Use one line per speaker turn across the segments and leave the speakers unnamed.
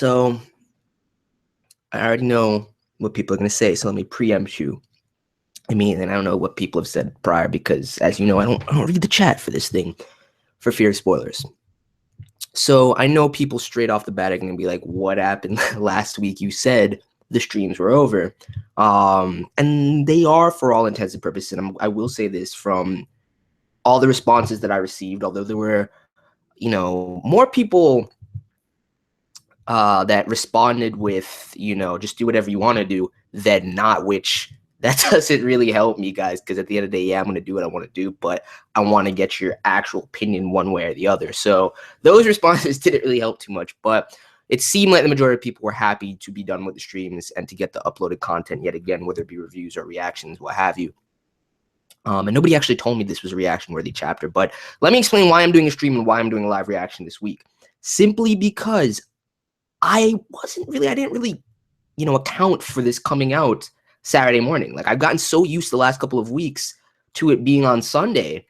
So I already know what people are going to say, so let me preempt you. And I don't know what people have said prior because, as you know, I don't read the chat for this thing for fear of spoilers. So I know people straight off the bat are going to be like, what happened last week? You said the streams were over. And they are for all intents and purposes. And I will say this from all the responses that I received, although there were, more people that responded with, just do whatever you want to do than not, which that doesn't really help me, guys, because at the end of the day, yeah, I'm going to do what I want to do, but I want to get your actual opinion one way or the other. So those responses didn't really help too much, but it seemed like the majority of people were happy to be done with the streams and to get the uploaded content yet again, whether it be reviews or reactions, what have you. And nobody actually told me this was a reaction-worthy chapter, but let me explain why I'm doing a stream and why I'm doing a live reaction this week. Simply because I didn't really, account for this coming out Saturday morning. Like, I've gotten so used the last couple of weeks to it being on Sunday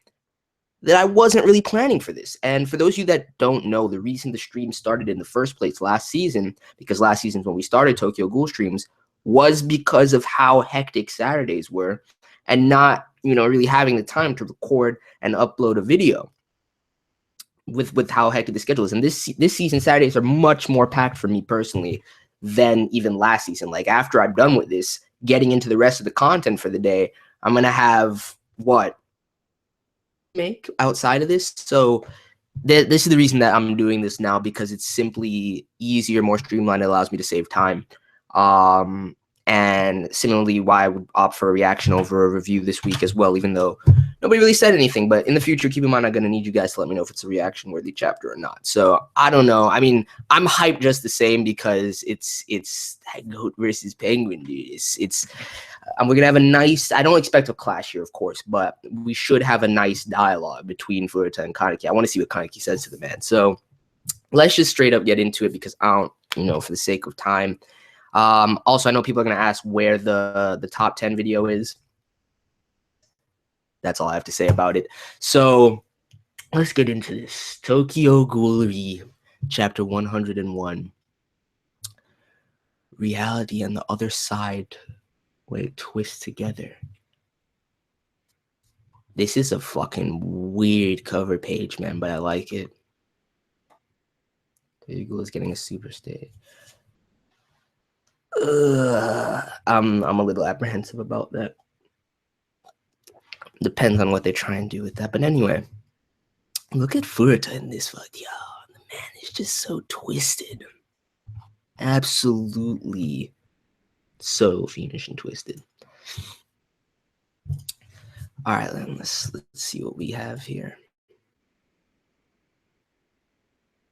that I wasn't really planning for this. And for those of you that don't know, the reason the stream started in the first place last season, because last season when we started Tokyo Ghoul streams, was because of how hectic Saturdays were and not, really having the time to record and upload a video with how hectic the schedule is. And this season, Saturdays are much more packed for me personally than even last season. Like, after I'm done with this, getting into the rest of the content for the day, I'm going to have what make outside of this. So this is the reason that I'm doing this now, because it's simply easier, more streamlined. It allows me to save time. And similarly, why I would opt for a reaction over a review this week as well, even though nobody really said anything. But in the future, keep in mind, I'm going to need you guys to let me know if it's a reaction-worthy chapter or not. So I don't know. I'm hyped just the same because it's that goat versus penguin, dude. We're going to have a nice, I don't expect a clash here, of course, but we should have a nice dialogue between FURUTA and Kaneki. I want to see what Kaneki says to the man. So let's just straight up get into it, because I don't, for the sake of time. Also, I know people are going to ask where the top 10 video is. That's all I have to say about it. So let's get into this. Tokyo Ghoul chapter 101. Reality and the other side, where it twists together. This is a fucking weird cover page, man, but I like it. Tokyo Ghoul is getting a super stage. I'm a little apprehensive about that. Depends on what they try and do with that. But anyway, look at FURUTA in this fuck, yo. The man is just so twisted. Absolutely so fiendish and twisted. All right, then let's see what we have here.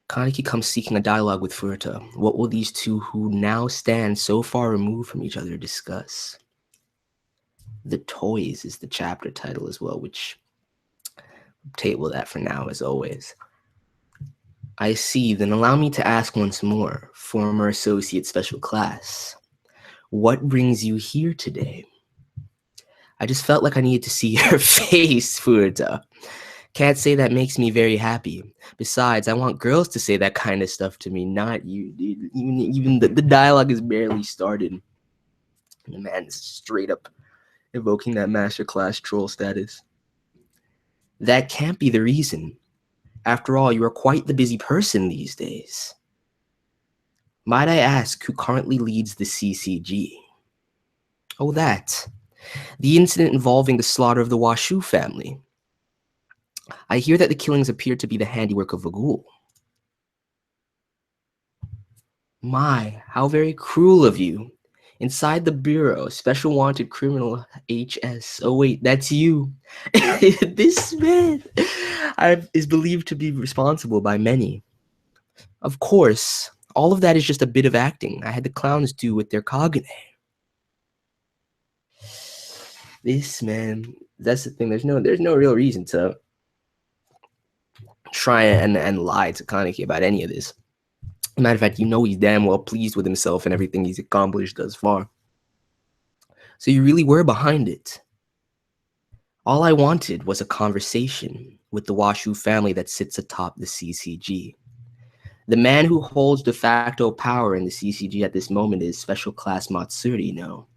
Kaneki comes seeking a dialogue with FURUTA. What will these two who now stand so far removed from each other discuss? The Toys is the chapter title as well, which I'll table that for now, as always. I see. Then allow me to ask once more, former associate special class. What brings you here today? I just felt like I needed to see your face, FURUTA. Can't say that makes me very happy. Besides, I want girls to say that kind of stuff to me, not you, dude. Even the dialogue is barely started. And the man is straight up evoking that masterclass troll status. That can't be the reason. After all, you are quite the busy person these days. Might I ask who currently leads the CCG? Oh, that. The incident involving the slaughter of the Washuu family. I hear that the killings appear to be the handiwork of a ghoul. My, how very cruel of you. Inside the bureau, special wanted criminal HS. Oh wait, that's you. This man is believed to be responsible by many. Of course, all of that is just a bit of acting. I had the clowns do with their Kagane. This man, that's the thing. There's no real reason to try and lie to Kaneki about any of this. Matter of fact, he's damn well pleased with himself and everything he's accomplished thus far. So you really were behind it. All I wanted was a conversation with the Washuu family that sits atop the CCG. The man who holds de facto power in the CCG at this moment is Special Class Matsuri, no?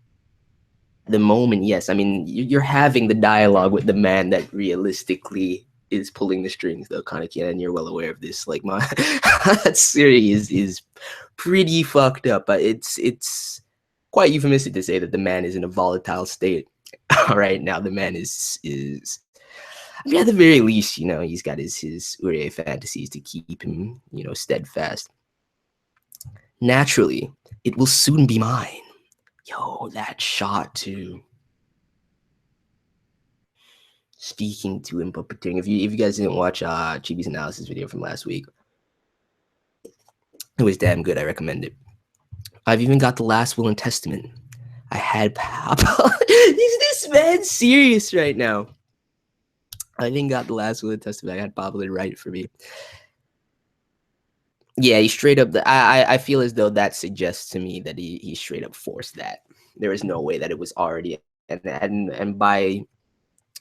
The moment, yes. I mean, you're having the dialogue with the man that realistically is pulling the strings, though, Kaneki, and you're well aware of this. Like, my Matsuri is pretty fucked up, but it's quite euphemistic to say that the man is in a volatile state right now. The man is I mean, at the very least, you know, he's got his Urie fantasies to keep him, you know, steadfast. Naturally, it will soon be mine. Yo, that shot too. Speaking to him, puppeteering. If you guys didn't watch Chibi's analysis video from last week, it was damn good. I recommend it. I've even got the last will and testament. I had Papa. Is this man serious right now? I even got the last will and testament. I had Pablo write for me. Yeah, he straight up. I feel as though that suggests to me that he straight up forced that. There is no way that it was already and by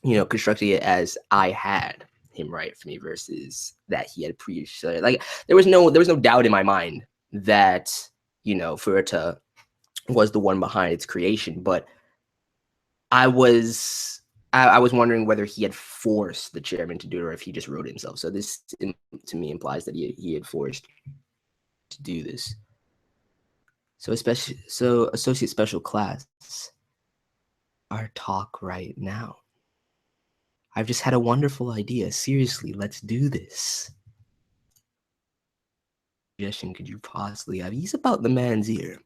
constructing it as I had him write for me versus that he had previously. Like there was no doubt in my mind that FURUTA was the one behind its creation, but I was wondering whether he had forced the chairman to do it or if he just wrote it himself. So this to me implies that he had forced to do this. So associate special class, our talk right now. I've just had a wonderful idea. Seriously, let's do this. Suggestion could you possibly have? He's about the man's ear.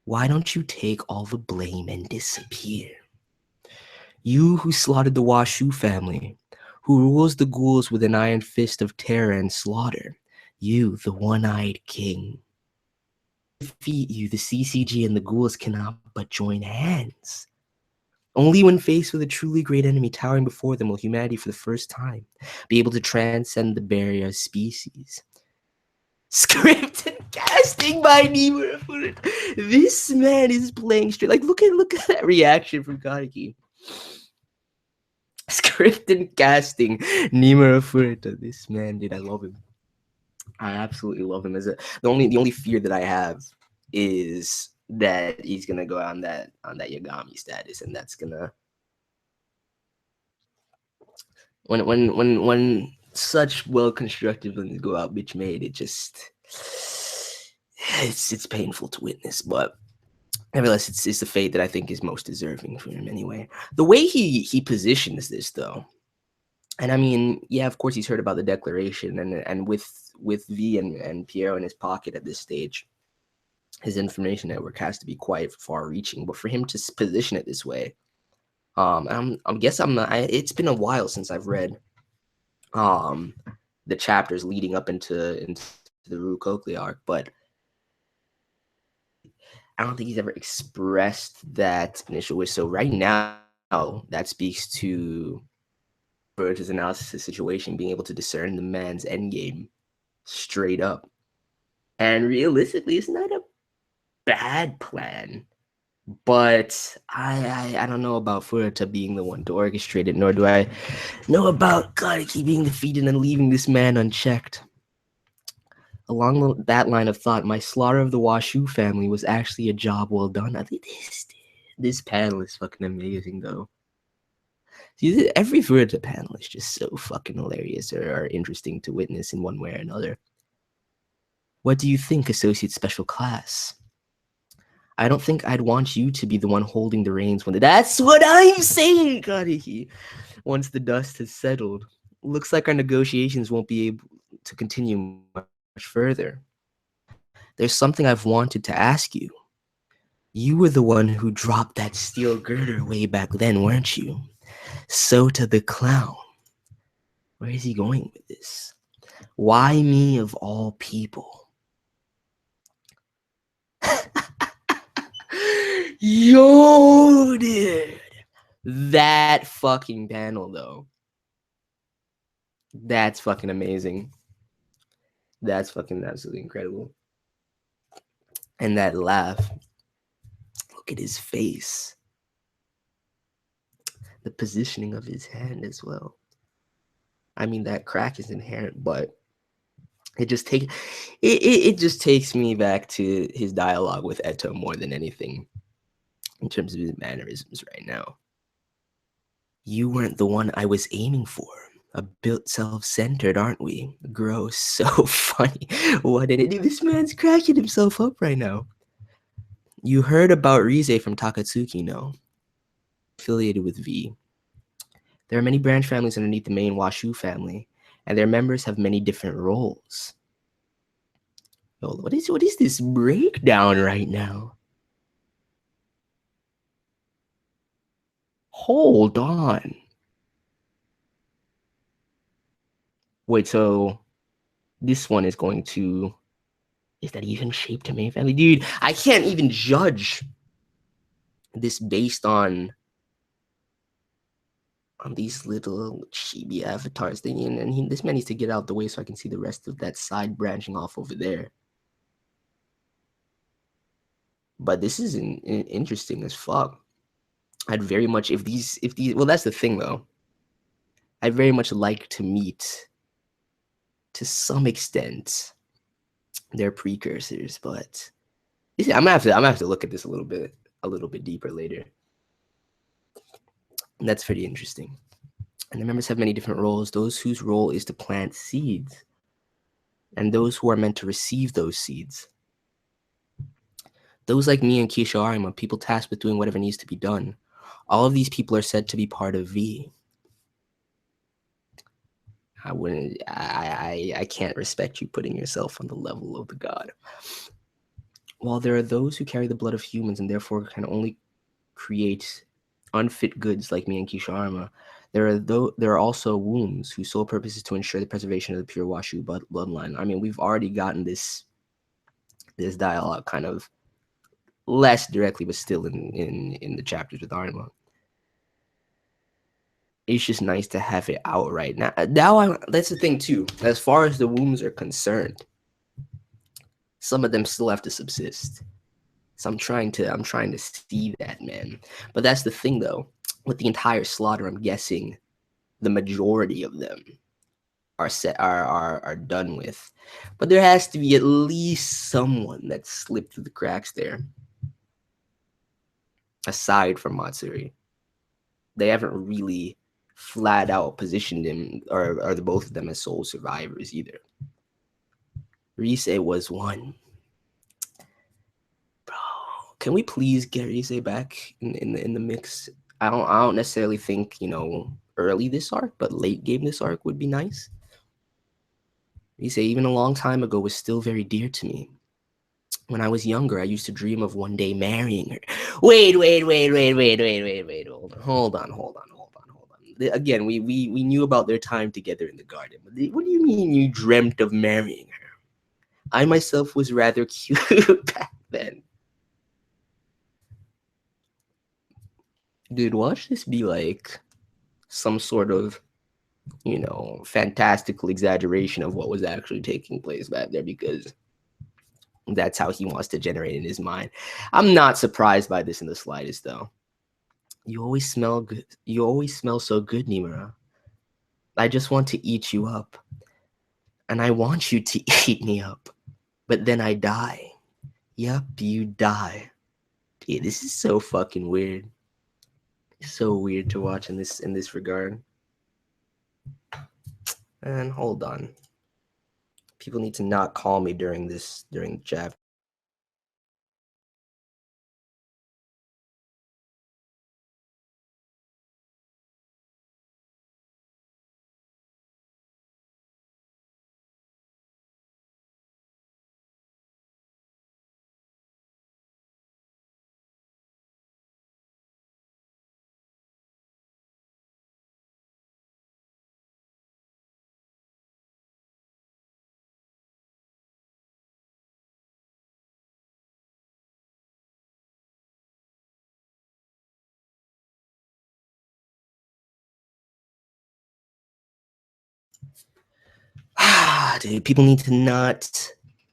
Why don't you take all the blame and disappear? You who slaughtered the Washuu family, who rules the ghouls with an iron fist of terror and slaughter. You, the one-eyed king. To defeat you, the CCG and the ghouls cannot but join hands. Only when faced with a truly great enemy towering before them will humanity for the first time be able to transcend the barrier of species. Script and casting by Nimura. This man is playing straight. Like, look at that reaction from Kaneki. Script and casting Nimura FURUTA. This man, dude, I love him. I absolutely love him. The only fear that I have is that he's gonna go on that Yagami status, and that's gonna when such well constructed villains go out bitch made, it just it's painful to witness, but nevertheless, it's the fate that I think is most deserving for him anyway. The way he positions this though, and I mean, yeah, of course he's heard about the declaration, and with V and Piero in his pocket at this stage, his information network has to be quite far-reaching. But for him to position it this way, it's been a while since I've read the chapters leading up into the FURUta arc, but I don't think he's ever expressed that initial wish. So right now, that speaks to FURUTA's analysis of the situation, being able to discern the man's endgame straight up. And realistically, it's not a bad plan. But I don't know about FURUTA being the one to orchestrate it, nor do I know about Kaneki being defeated and leaving this man unchecked. Along that line of thought, my slaughter of the Washuu family was actually a job well done. I think this panel is fucking amazing, though. See, every FURUTA panel is just so fucking hilarious or interesting to witness in one way or another. What do you think, Associate Special Class? I don't think I'd want you to be the one holding the reins that's what I'm saying, Kaneki. Once the dust has settled, looks like our negotiations won't be able to continue much further. There's something I've wanted to ask you. You were the one who dropped that steel girder way back then, weren't you? Sota the clown. Where is he going with this? Why me of all people? Yo, dude. That fucking panel, though. That's fucking amazing. That's fucking absolutely incredible. And that laugh. Look at his face. The positioning of his hand as well. I mean, that crack is inherent, but It just it just takes me back to his dialogue with Eto more than anything in terms of his mannerisms right now. You weren't the one I was aiming for. A bit self-centered, aren't we? Gross. So funny. What an idiot. This man's cracking himself up right now. You heard about Rize from Takatsuki, no? Affiliated with V. There are many branch families underneath the main Washuu family, and their members have many different roles. Yo, what is this breakdown right now? Hold on. Wait, so this one is going to... Is that even shaped to main family? Dude, I can't even judge this based on these little chibi avatars thing, and this man needs to get out the way so I can see the rest of that side branching off over there. But this is interesting as fuck. I'd very much, if these, well, that's the thing though. I'd very much like to meet, to some extent, their precursors, but I'm gonna have to look at this a little bit deeper later. And that's pretty interesting. And the members have many different roles. Those whose role is to plant seeds, and those who are meant to receive those seeds. Those like me and Keisha Arima, people tasked with doing whatever needs to be done. All of these people are said to be part of V. I can't respect you putting yourself on the level of the god. While there are those who carry the blood of humans and therefore can only create unfit goods like me and Keisha Arima, there are also wombs whose sole purpose is to ensure the preservation of the pure Washuu bloodline. I mean, we've already gotten this dialogue kind of less directly, but still in the chapters with Arima. It's just nice to have it out right now. That's the thing too. As far as the wombs are concerned, some of them still have to subsist. So I'm trying to see that, man. But that's the thing though. With the entire slaughter, I'm guessing the majority of them are done with. But there has to be at least someone that slipped through the cracks there. Aside from Matsuri. They haven't really flat out positioned him or the both of them as sole survivors either. Rise was one. Bro, can we please get Rise back in the mix? I don't necessarily think, early this arc, but late game this arc would be nice. Rise, even a long time ago, was still very dear to me. When I was younger, I used to dream of one day marrying her. Wait. Hold on. Again, we knew about their time together in the garden. What do you mean you dreamt of marrying her? I myself was rather cute back then. Dude, watch this be like some sort of, fantastical exaggeration of what was actually taking place back there, because that's how he wants to generate in his mind. I'm not surprised by this in the slightest, though. You always smell good. You always smell so good, Nimura. I just want to eat you up. And I want you to eat me up. But then I die. Yup, you die. Dude, this is so fucking weird. It's so weird to watch in this regard. And hold on. People need to not call me during the chapter. Dude, people need to not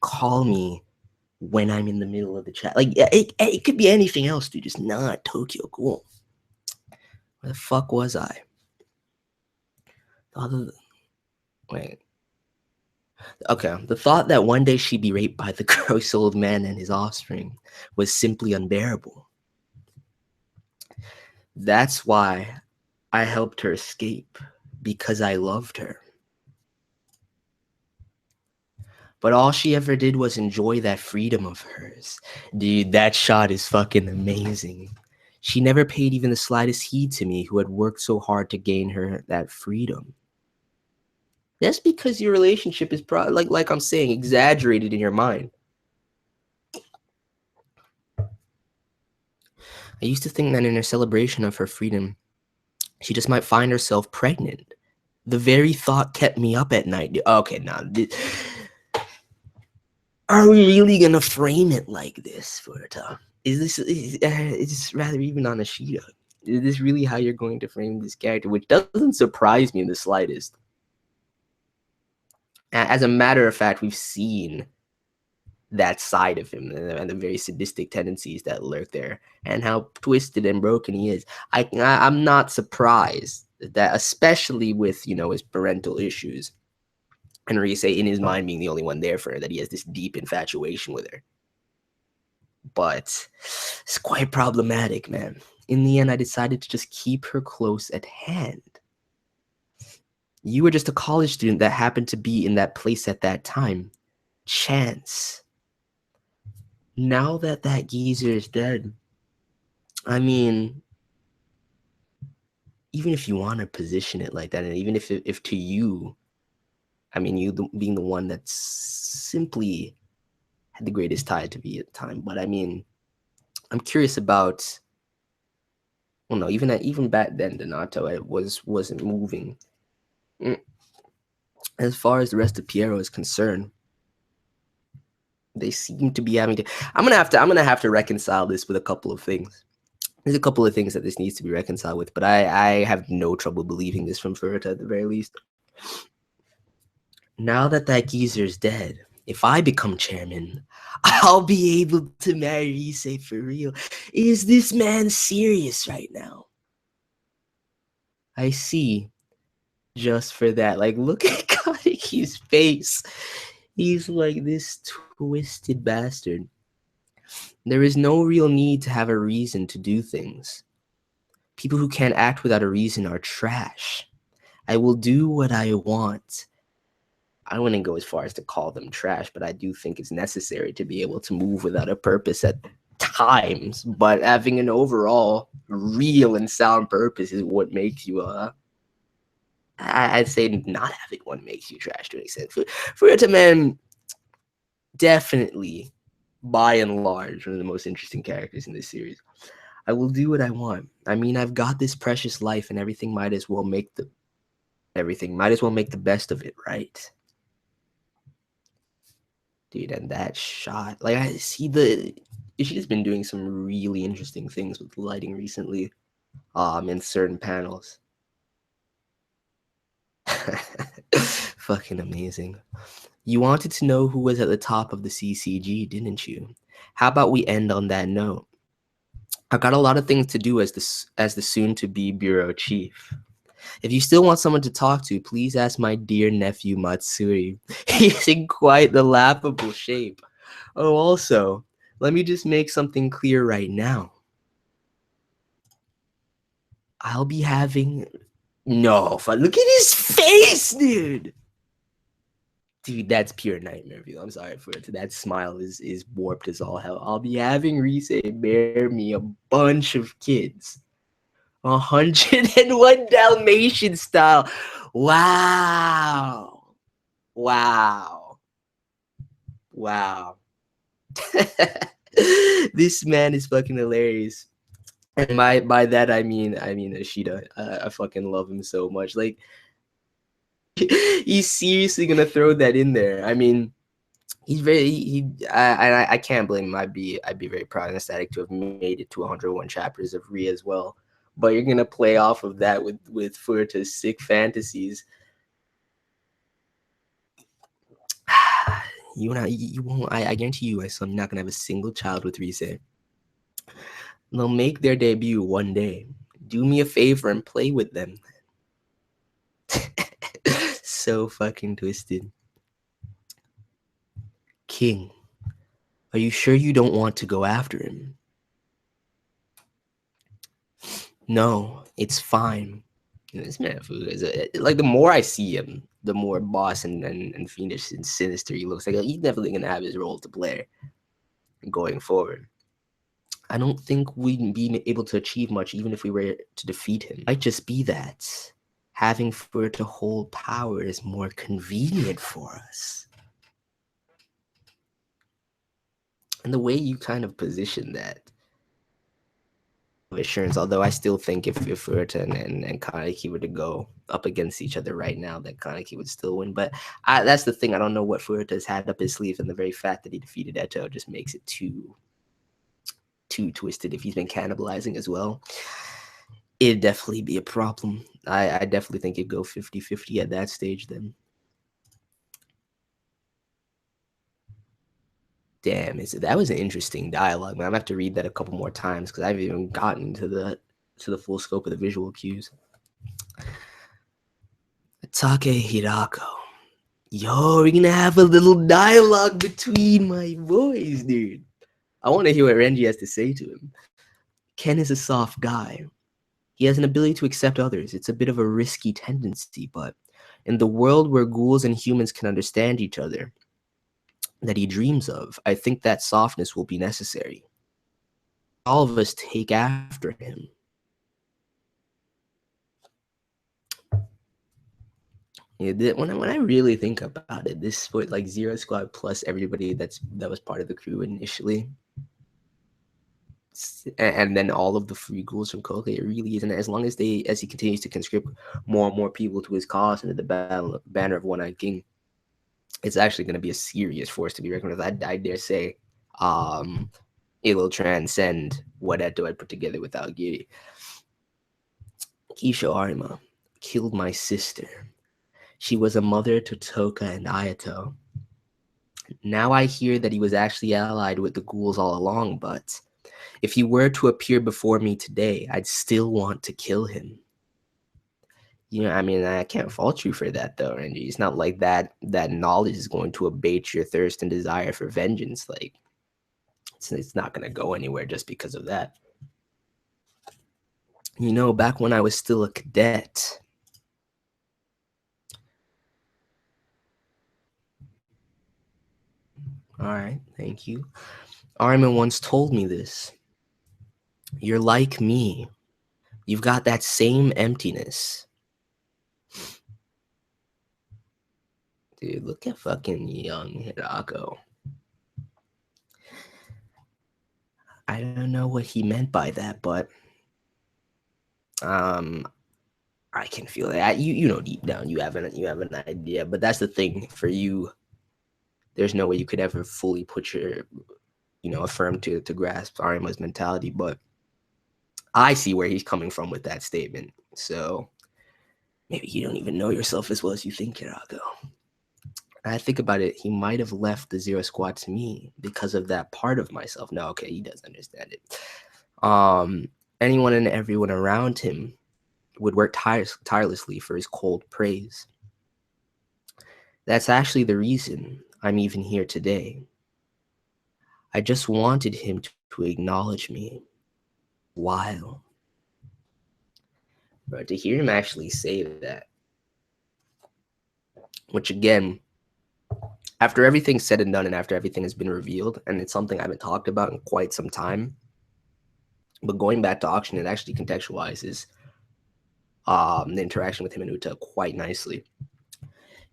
call me when I'm in the middle of the chat. Like, it could be anything else, dude. Just not Tokyo Ghoul. Where the fuck was I? Wait. Okay, the thought that one day she'd be raped by the gross old man and his offspring was simply unbearable. That's why I helped her escape, because I loved her. But all she ever did was enjoy that freedom of hers. Dude, that shot is fucking amazing. She never paid even the slightest heed to me, who had worked so hard to gain her that freedom. That's because your relationship is probably, like I'm saying, exaggerated in your mind. I used to think that in her celebration of her freedom, she just might find herself pregnant. The very thought kept me up at night. Okay, now, are we really gonna frame it like this, FURUTA? Is this rather even on Ashida? Is this really how you're going to frame this character? Which doesn't surprise me in the slightest. As a matter of fact, we've seen that side of him and the very sadistic tendencies that lurk there and how twisted and broken he is. I'm not surprised that, especially with, you know, his parental issues and Rise in his mind being the only one there for her, that he has this deep infatuation with her. But it's quite problematic, man. In the end, I decided to just keep her close at hand. You were just a college student that happened to be in that place at that time. Chance. Now that that geezer is dead, I mean, even if you want to position it like that, and even if to you, I mean, you being the one that's simply had the greatest tie to be at the time, but I mean, I'm curious about. Well, no, even back then, Donato, it wasn't moving. As far as the rest of Piero is concerned, they seem to be having to. I'm gonna have to reconcile this with a couple of things. There's a couple of things that this needs to be reconciled with, but I have no trouble believing this from FURUTA at the very least. Now that that geezer's dead, if I become chairman, I'll be able to marry Issei for real. Is this man serious right now? I see. Just for that, like, look at Kaneki's face. He's like this twisted bastard. There is no real need to have a reason to do things. People who can't act without a reason are trash. I will do what I want. I wouldn't go as far as to call them trash, but I do think it's necessary to be able to move without a purpose at times. But having an overall real and sound purpose is what makes you I'd say not having one makes you trash to an extent. FURUTA, man, definitely, by and large, one of the most interesting characters in this series. I will do what I want. I mean, I've got this precious life, and everything might as well make the best of it, right? Dude, and that shot, like, I see she's been doing some really interesting things with lighting recently, in certain panels. Fucking amazing. You wanted to know who was at the top of the CCG, didn't you? How about we end on that note? I've got a lot of things to do as the soon-to-be bureau chief. If you still want someone to talk to, please ask my dear nephew Matsuri. He's in quite the laughable shape. Oh, also, let me just make something clear right now. I'll be having... No, look at his face, dude! Dude, that's pure nightmare view. I'm sorry for it. That smile is warped as all hell. I'll be having Rise bear me a bunch of kids. 101 Dalmatian style. Wow. Wow. Wow. This man is fucking hilarious. And by that I mean Ashida. I fucking love him so much. Like, he's seriously gonna throw that in there. I mean, he's very I can't blame him. I'd be very proud and ecstatic to have made it to 101 chapters of Rie as well. But you're gonna play off of that with FURUTA's sick fantasies. You won't. I guarantee you, my son, you're not gonna have a single child with Rise. They'll make their debut one day. Do me a favor and play with them. So fucking twisted. king. Are you sure you don't want to go after him? No, it's fine. This man is like, the more I see him, the more boss and fiendish and sinister he looks. Like, he's definitely gonna have his role to play going forward. I don't think we'd be able to achieve much even if we were to defeat him. It might just be that having FURUTA to hold power is more convenient for us. And the way you kind of position that assurance, although I still think if FURUTA and Kaneki were to go up against each other right now, that Kaneki would still win. But that's the thing. I don't know what FURUTA's had up his sleeve, and the very fact that he defeated Eto just makes it too twisted. If he's been cannibalizing as well, it'd definitely be a problem. I definitely think it'd go 50-50 at that stage then. Damn, that was an interesting dialogue, man. I'm gonna have to read that a couple more times because I haven't even gotten to the full scope of the visual cues. Take Hirako. Yo, we're gonna have a little dialogue between my boys, dude. I want to hear what Renji has to say to him. Ken is a soft guy. He has an ability to accept others. It's a bit of a risky tendency, but in the world where ghouls and humans can understand each other, that he dreams of, I think that softness will be necessary. All of us take after him. Yeah, when I really think about it, this split, like Zero Squad plus everybody that was part of the crew initially, and then all of the free ghouls from Koke, it really isn't. As long as he continues to conscript more and more people to his cause under the banner of One-Eyed King, it's actually going to be a serious force to be reckoned with. I dare say it will transcend what Eto had put together without Giri. Kisho Arima killed my sister. She was a mother to Toka and Ayato. Now I hear that he was actually allied with the ghouls all along, but if he were to appear before me today, I'd still want to kill him. You know, I mean, I can't fault you for that, though, Renji. It's not like that knowledge is going to abate your thirst and desire for vengeance. Like, it's not going to go anywhere just because of that. You know, back when I was still a cadet, all right, thank you. Armin once told me this. You're like me. You've got that same emptiness. Dude, look at fucking young Hirako. I don't know what he meant by that, but I can feel that. You know deep down you have an idea, but that's the thing for you. There's no way you could ever fully put your, affirm to grasp Arima's mentality, but I see where he's coming from with that statement. So maybe you don't even know yourself as well as you think, Hirako. I think about it, he might have left the Zero Squad to me because of that part of myself. No, okay, he does understand it. Anyone and everyone around him would work tirelessly for his cold praise. That's actually the reason I'm even here today. I just wanted him to acknowledge me. While. But to hear him actually say that, which again, after everything's said and done and after everything has been revealed, and it's something I haven't talked about in quite some time, but going back to auction, it actually contextualizes the interaction with him and Uta quite nicely.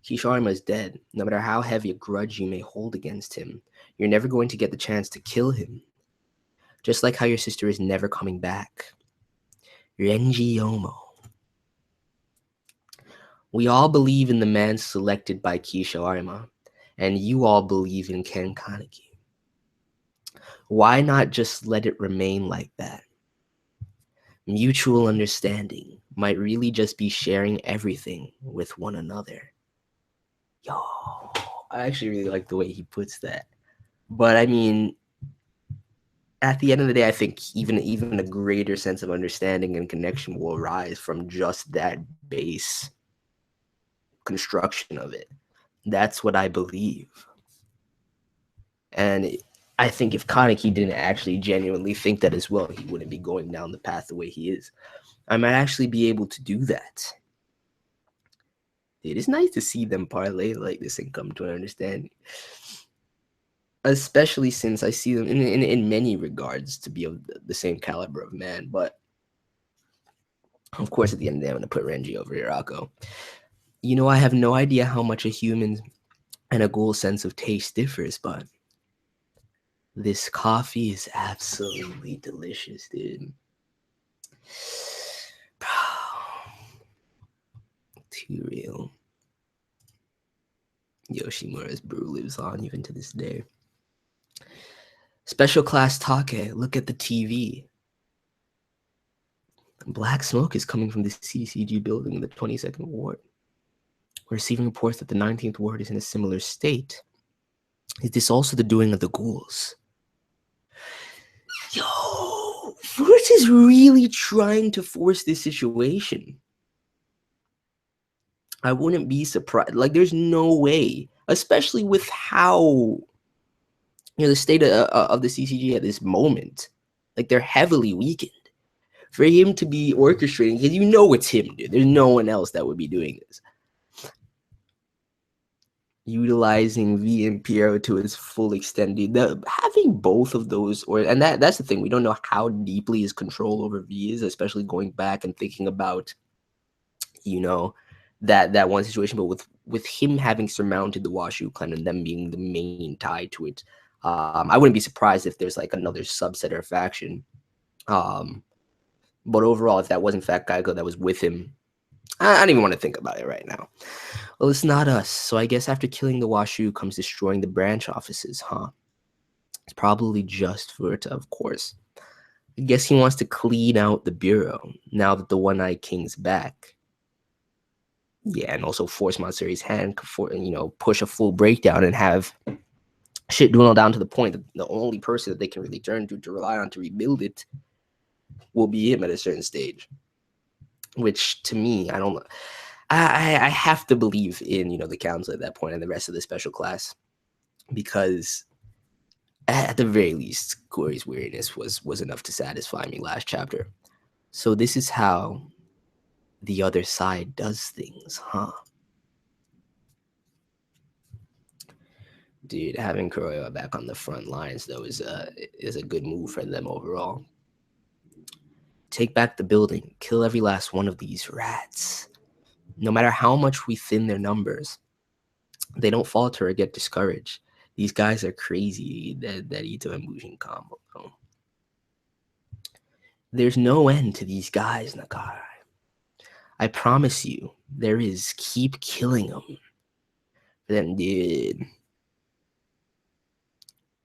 Kisharima is dead. No matter how heavy a grudge you may hold against him, you're never going to get the chance to kill him. Just like how your sister is never coming back. Renji Yomo. We all believe in the man selected by Kisho Arima, and you all believe in Ken Kaneki. Why not just let it remain like that? Mutual understanding might really just be sharing everything with one another. Yo, I actually really like the way he puts that. But I mean, at the end of the day, I think even a greater sense of understanding and connection will arise from just that base construction of it. That's what I believe. And I think if Kaneki didn't actually genuinely think that as well, he wouldn't be going down the path the way he is. I might actually be able to do that. It is nice to see them parlay like this and come to an understanding. Especially since I see them in many regards to be of the same caliber of man. But of course, at the end of the day, I'm going to put Renji over Hirako. You know, I have no idea how much a human and a ghoul's sense of taste differs, but this coffee is absolutely delicious, dude. Too real. Yoshimura's brew lives on even to this day. Special class Take, look at the TV. Black smoke is coming from the CCG building in the 22nd Ward. We're receiving reports that the 19th Ward is in a similar state. Is this also the doing of the ghouls? Yo, FURUTA is really trying to force this situation. I wouldn't be surprised. Like, there's no way, especially with how, the state of the CCG at this moment. Like, they're heavily weakened. For him to be orchestrating, because it's him, dude. There's no one else that would be doing this. Utilizing V and Piero to its full extent, dude. Having both of those, and that's the thing. We don't know how deeply his control over V is, especially going back and thinking about, that one situation. But with him having surmounted the Washuu clan and them being the main tie to it, I wouldn't be surprised if there's like another subset or faction. But overall, if that was in fact Geico that was with him, I don't even want to think about it right now. Well, it's not us. So I guess after killing the Washuu comes destroying the branch offices, huh? It's probably just FURUTA, of course. I guess he wants to clean out the bureau now that the One-Eyed King's back. Yeah, and also force Matsuru's hand for, push a full breakdown and have shit dwindle down to the point that the only person that they can really turn to rely on to rebuild it will be him at a certain stage. Which, to me, I don't know. I have to believe in, the council at that point and the rest of the special class, because at the very least, Corey's weariness was enough to satisfy me last chapter. So this is how the other side does things, huh? Dude, having Kuroyama back on the front lines, though, is a good move for them overall. Take back the building. Kill every last one of these rats. No matter how much we thin their numbers, they don't falter or get discouraged. These guys are crazy, that Ito and Mujin combo. Bro. There's no end to these guys, Nakara. I promise you, there is. Keep killing them. Then, dude.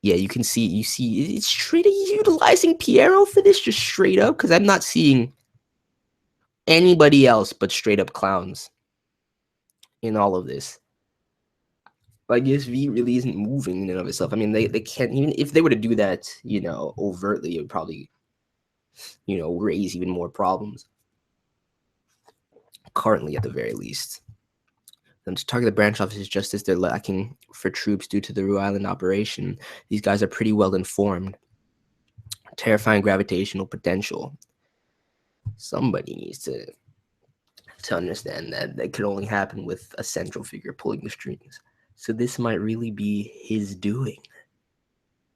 Yeah, you see, it's straight up utilizing Piero for this, just straight up, because I'm not seeing anybody else but straight up clowns in all of this. I guess V really isn't moving in and of itself. I mean, they can't, even if they were to do that, overtly, it would probably, raise even more problems. Currently, at the very least. And to target the branch offices just as they're lacking for troops due to the Rue Island operation. These guys are pretty well informed. Terrifying gravitational potential. Somebody needs to understand that could only happen with a central figure pulling the strings. So this might really be his doing.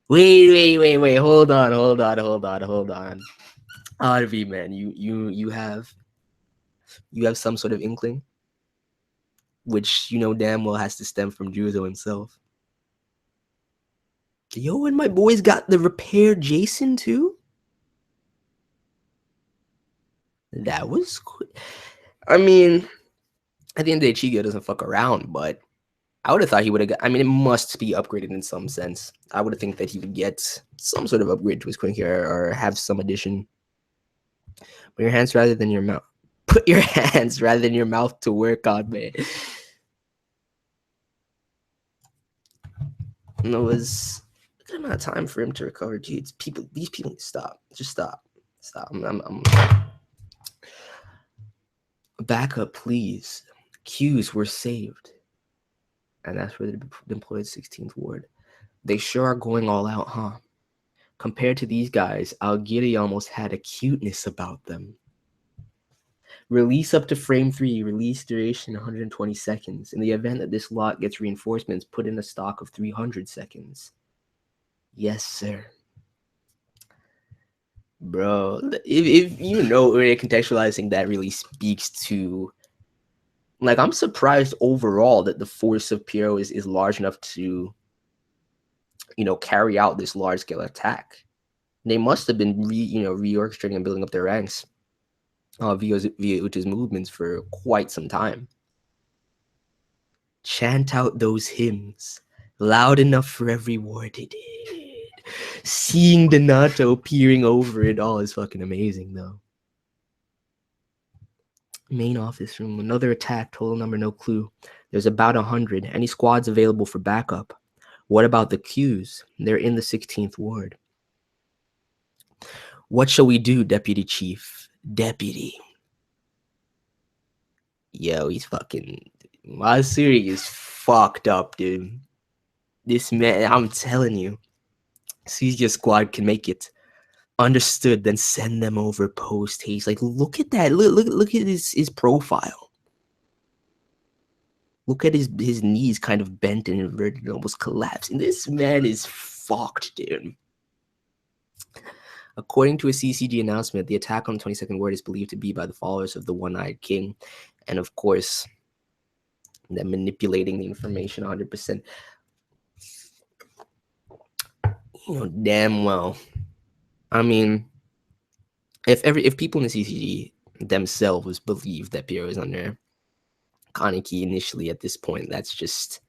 Wait. Hold on. RV, man, you have some sort of inkling, which damn well has to stem from Juzo himself. Yo, and my boys got the repaired Jason too? That was quick. I mean, at the end of the day, Chigo doesn't fuck around, but I would have thought he would have got, I mean, it must be upgraded in some sense. I would have think that he would get some sort of upgrade to his quick here or have some addition. Put your hands rather than your mouth. Put your hands rather than your mouth to work on, man. And it was a good amount of time for him to recover. Dude, these people stop. Just stop. I'm back up, please. Queues were saved. And that's where they deployed 16th Ward. They sure are going all out, huh? Compared to these guys, Aogiri almost had a cuteness about them. Release up to frame 3, release duration 120 seconds. In the event that this lot gets reinforcements, put in a stock of 300 seconds. Yes, sir. Bro, if you know, contextualizing that really speaks to, like, I'm surprised overall that the force of Piero is large enough to, you know, carry out this large scale attack. They must have been reorchestrating and building up their ranks via Uta's movements for quite some time. Chant out those hymns loud enough for every word they did. Seeing the Nato peering over it all is fucking amazing, though. Main office room, another attack, total number no clue. There's about 100. Any squads available for backup? What about the Qs? They're in the 16th ward. What shall we do, Deputy Chief? Deputy. Yo, he's fucking... Masuri is fucked up, dude. This man, I'm telling you. Seize your squad can make it. Understood, then send them over post haste. Like, look at that. Look at his profile. Look at his knees kind of bent and inverted and almost collapsing. This man is fucked, dude. According to a CCG announcement, the attack on the 22nd ward is believed to be by the followers of the One-Eyed King. And of course, they're manipulating the information 100%. You know, damn well. I mean, if people in the CCG themselves believe that Piero is under Kaneki initially at this point, that's just...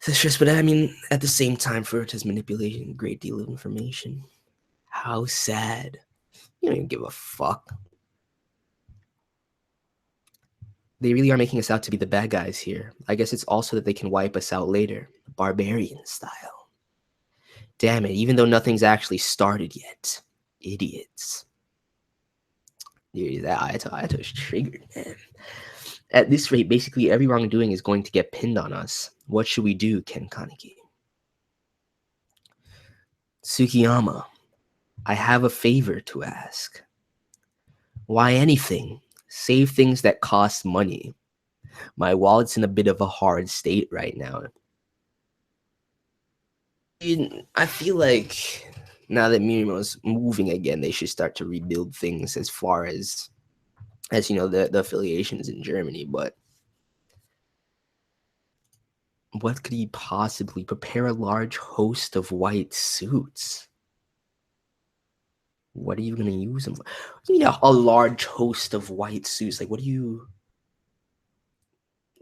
But I mean, at the same time, FURUTA is manipulating a great deal of information. How sad. You don't even give a fuck. They really are making us out to be the bad guys here. I guess it's also that they can wipe us out later, barbarian style. Damn it, even though nothing's actually started yet. Idiots. Dude, that Ayato's triggered, man. At this rate, basically every wrongdoing is going to get pinned on us. What should we do, Ken Kaneki? Tsukiyama, I have a favor to ask. Why anything? Save things that cost money. My wallet's in a bit of a hard state right now. I feel like now that Mirima's moving again, they should start to rebuild things as far as you know, the affiliations in Germany. But what could he possibly prepare? A large host of white suits. What are you going to use them for? You know, a large host of white suits. Like, what do you...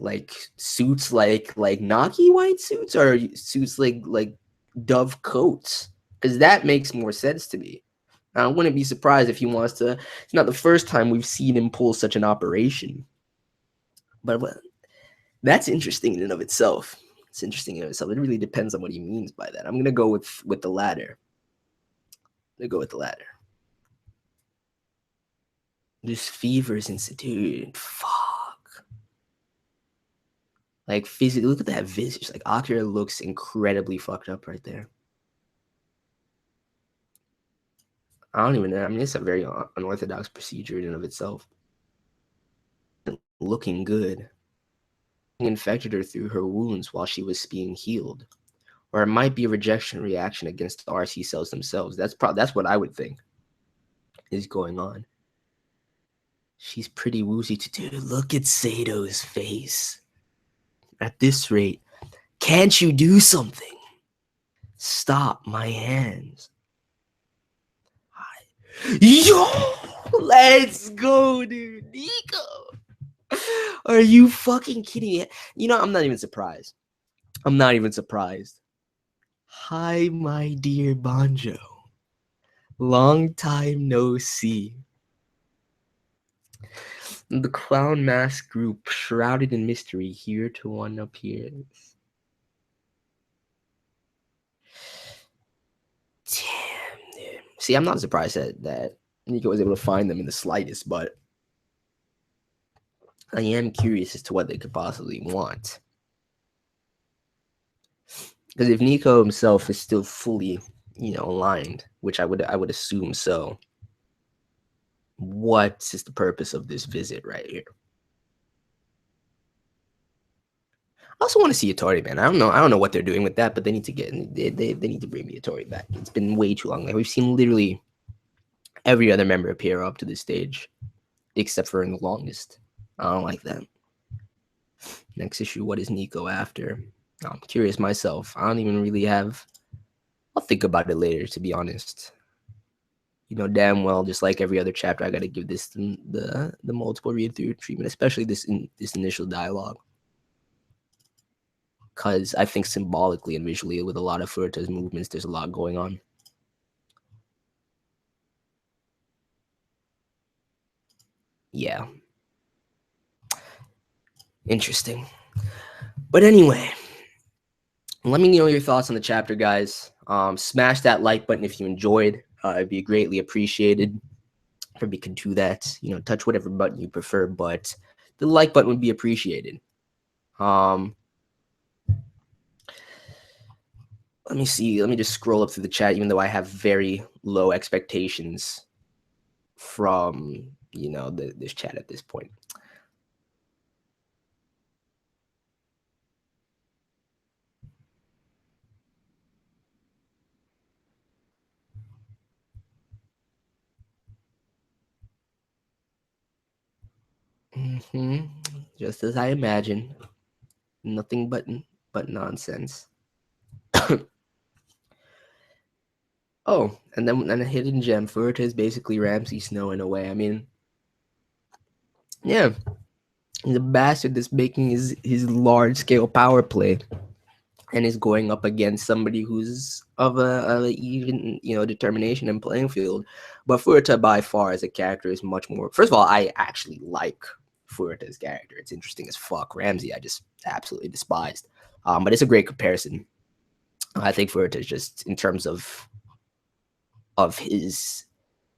Like, suits like Naki white suits? Or suits like Dove coats? Because that makes more sense to me. I wouldn't be surprised if he wants to... It's not the first time we've seen him pull such an operation. But that's interesting in and of itself. It's interesting in itself. It really depends on what he means by that. I'm going to go with the latter. I'm going to go with the latter. This fever's dude, fuck. Like, physically, look at that visage. Like, Akira looks incredibly fucked up right there. I don't even know. I mean, it's a very unorthodox procedure in and of itself. Looking good. Infected her through her wounds while she was being healed. Or it might be a rejection reaction against the RC cells themselves. That's what I would think is going on. She's pretty woozy to do. Look at Sato's face. At this rate, can't you do something? Stop my hands. Yo, let's go, dude. Nico. Are you fucking kidding me? You know, I'm not even surprised. I'm not even surprised. Hi, my dear Banjo. Long time no see. The clown mask group, shrouded in mystery, here to one appears. Damn, dude. See, I'm not surprised that Nico was able to find them in the slightest, but I am curious as to what they could possibly want. Because if Nico himself is still fully, aligned, which I would assume so, what is the purpose of this visit right here? I also want to see Atori, man. I don't know what they're doing with that, but they need to they need to bring the Atori back. It's been way too long. Like, we've seen literally every other member appear up to this stage, except for in the longest. I don't like that. Next issue, what is Nico after? I'm curious myself. I don't even really have. I'll think about it later, to be honest. Damn well, just like every other chapter, I got to give this the multiple read through treatment, especially this initial dialogue, because I think symbolically and visually, with a lot of FURUTA's movements, there's a lot going on. Yeah, interesting. But anyway, let me know your thoughts on the chapter, guys. Smash that like button if you enjoyed. It'd be greatly appreciated for me can do that. Touch whatever button you prefer, but the like button would be appreciated. Let me see. Let me just scroll up through the chat, even though I have very low expectations from this chat at this point. Just as I imagined. Nothing but nonsense. Oh, and then a hidden gem. FURUTA is basically Ramsay Snow in a way. I mean, yeah, he's a bastard that's making his large scale power play, and is going up against somebody who's of a even determination and playing field. But FURUTA by far as a character is much more. First of all, I actually like FURUTA's character. It's interesting as fuck. Ramsay, I just absolutely despised. But it's a great comparison. I think FURUTA is just in terms of his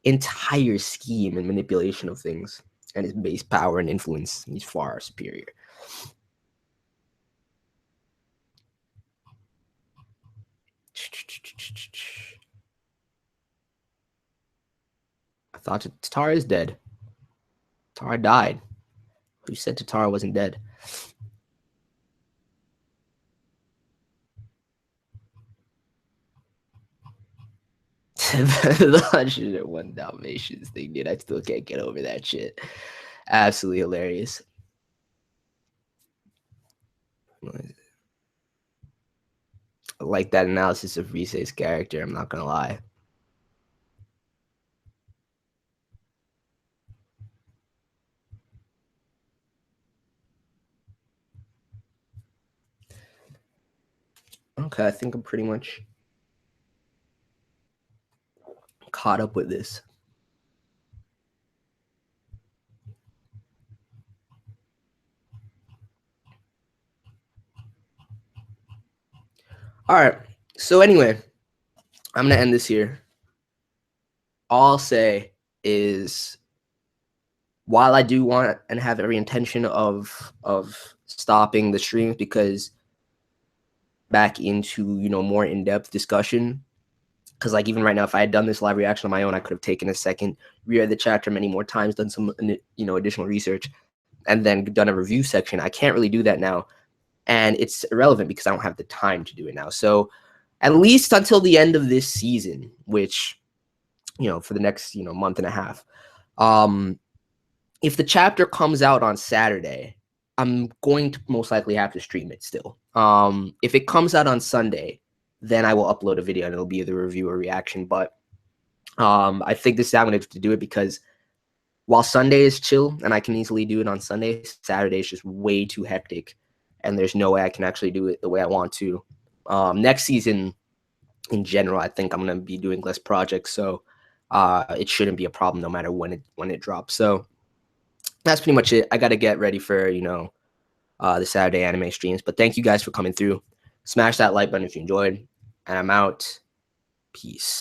entire scheme and manipulation of things and his base power and influence, he's far superior. I thought Tatara is dead. Tatara died. Who said Tatara wasn't dead? The 101 Dalmatians thing, dude. I still can't get over that shit. Absolutely hilarious. I like that analysis of Rise's character, I'm not gonna lie. Okay, I think I'm pretty much caught up with this. All right. So anyway, I'm gonna end this here. All I'll say is, while I do want and have every intention of stopping the streams because back into more in-depth discussion, because like even right now, if I had done this live reaction on my own, I could have taken a second, reread the chapter many more times, done some additional research, and then done a review section. I can't really do that now, and it's irrelevant because I don't have the time to do it now. So at least until the end of this season, which for the next month and a half, if the chapter comes out on Saturday, I'm going to most likely have to stream it still. If it comes out on Sunday, then I will upload a video and it'll be the review or reaction. But I think this is how I'm going to do it, because while Sunday is chill and I can easily do it on Sunday, Saturday is just way too hectic, and there's no way I can actually do it the way I want to. Next season, in general, I think I'm going to be doing less projects, so it shouldn't be a problem no matter when it drops. So that's pretty much it. I got to get ready for the Saturday anime streams. But thank you guys for coming through. Smash that like button if you enjoyed, and I'm out. Peace.